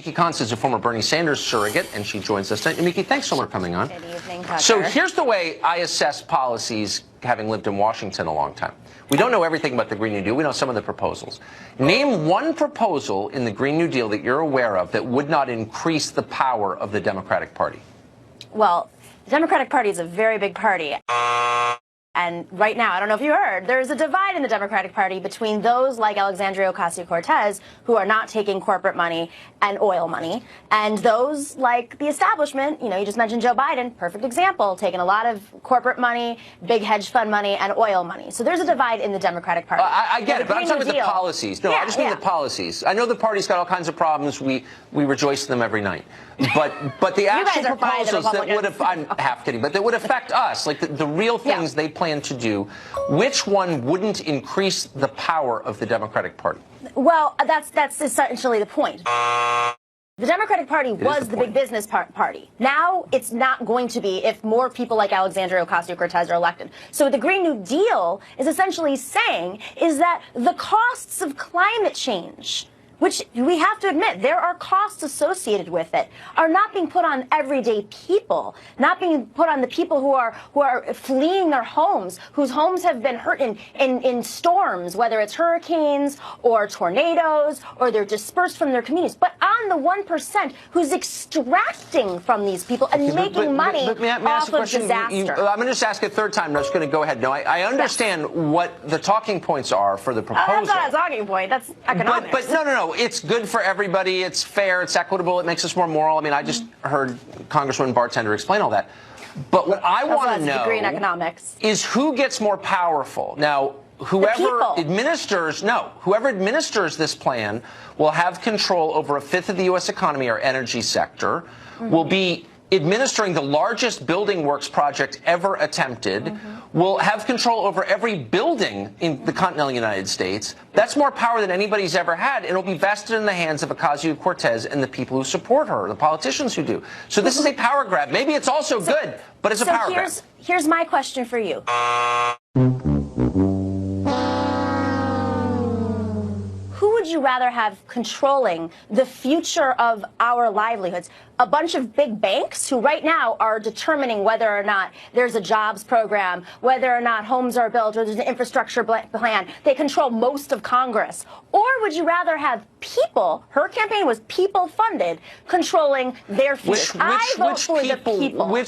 Miki Konst is a former Bernie Sanders surrogate, and she joins us tonight. Miki, thanks so much for coming on. Good evening, Tucker. So here's the way I assess policies, having lived in Washington a long time. We don't know everything about the Green New Deal. We know some of the proposals. Name one proposal in the Green New Deal that you're aware of that would not increase the power of the Democratic Party. Well, the Democratic Party is a very big party. And right now, I don't know if you heard, there's a divide in the Democratic Party between those like Alexandria Ocasio-Cortez, who are not taking corporate money and oil money, and those like the establishment. You know, you just mentioned Joe Biden, perfect example, taking a lot of corporate money, big hedge fund money, and oil money. So there's a divide in the Democratic Party. I get it, but I'm talking about the policies. No, yeah, I just mean the policies. I know the party's got all kinds of problems. We rejoice in them every night. But the actual proposals that would have, I'm half kidding, but that would affect us, like the real things they plan to do, which one wouldn't increase the power of the Democratic Party? Well, that's essentially the point. The Democratic Party was the big business party. Now it's not going to be if more people like Alexandria Ocasio-Cortez are elected. So what the Green New Deal is essentially saying is that the costs of climate change, which we have to admit, there are costs associated with it, are not being put on everyday people, not being put on the people who are fleeing their homes, whose homes have been hurt in storms, whether it's hurricanes or tornadoes, or they're dispersed from their communities, but on the 1% who's extracting from these people and making money off of disaster. I'm going to just ask a third time. I'm just going to go ahead. No, I understand what the talking points are for the proposal. That's not a talking point. That's economics. But no. It's good for everybody. It's fair. It's equitable. It makes us more moral. I mean, I just heard Congresswoman Bartender explain all that. But what I want to know is who gets more powerful. Now, whoever administers this plan will have control over a fifth of the U.S. economy or energy sector, will be administering the largest building works project ever attempted, will have control over every building in the continental United States. That's more power than anybody's ever had. It'll be vested in the hands of Ocasio-Cortez and the people who support her, the politicians who do. So this is a power grab. Maybe it's also good, but it's a power grab. Here's my question for you. Who would you rather have controlling the future of our livelihoods? A bunch of big banks who right now are determining whether or not there's a jobs program, whether or not homes are built, or there's an infrastructure plan. They control most of Congress. Or would you rather have people, her campaign was people funded, controlling their future? I vote for the people. I'm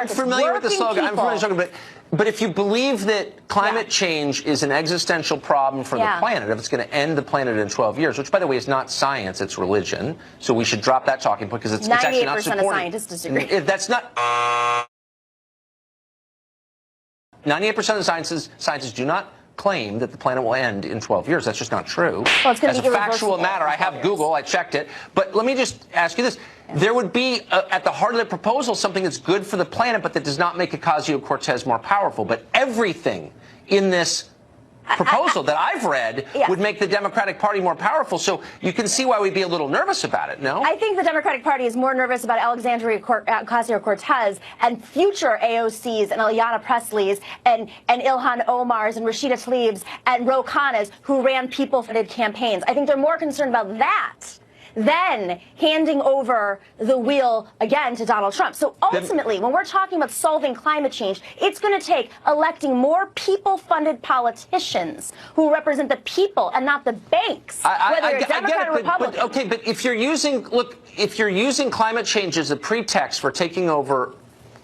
familiar with the slogan. I'm familiar with the slogan, but if you believe that climate change is an existential problem for the planet, if it's going to end the planet in 12 years, which, by the way, is not science, it's religion, so we should drop that talking point because it's actually not supported. 98% of scientists disagree. That's not... 98% of scientists do not claim that the planet will end in 12 years. That's just not true. Well, it's as a factual matter, I have Google, I checked it. But let me just ask you this. There would be, at the heart of the proposal, something that's good for the planet, but that does not make Ocasio-Cortez more powerful. But everything in this proposal that I've read would make the Democratic Party more powerful. So you can see why we'd be a little nervous about it, no? I think the Democratic Party is more nervous about Alexandria Ocasio-Cortez and future AOCs and Ayanna Presleys and Ilhan Omars and Rashida Tlaibs and Ro Khannas who ran people-funded campaigns. I think they're more concerned about that than handing over the wheel again to Donald Trump. So ultimately, when we're talking about solving climate change, it's going to take electing more people-funded politicians who represent the people and not the banks, whether you're Democrat or Republican. But if you're using climate change as a pretext for taking over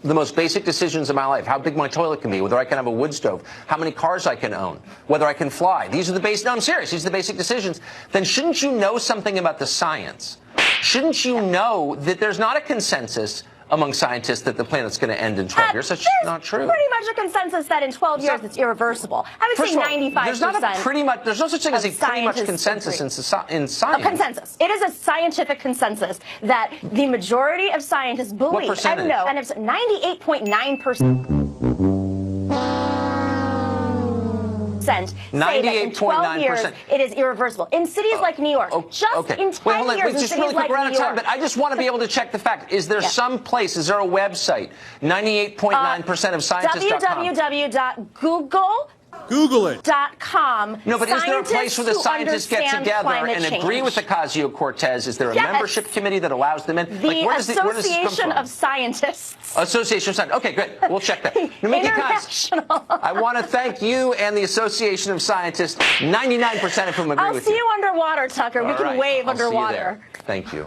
the most basic decisions of my life, how big my toilet can be, whether I can have a wood stove, how many cars I can own, whether I can fly. These are the basic, no, I'm serious, these are the basic decisions. Then shouldn't you know something about the science? Shouldn't you know that there's not a consensus among scientists that the planet's going to end in 12 years? That's not true. Pretty much a consensus that in 12 years it's irreversible. I would say 95%. There's no such thing as a pretty much consensus in science. A consensus. It is a scientific consensus that the majority of scientists believe. What percentage? And know, and it's 98.9%. 98.9%. It is irreversible. In cities like New York, in 10 years, in cities like New York. But I just want to be able to check the fact. Is there some place, is there a website, 98.9% of scientists.com? www.google Google it. .com. No, but is there a place where the scientists get together and agree with Ocasio-Cortez? Is there a membership committee that allows them in? The Association of Scientists. Association of Scientists. Okay, good. We'll check that. International. I want to thank you and the Association of Scientists, 99% of whom agree with you. I'll see you underwater, Tucker. We can wave underwater. Thank you.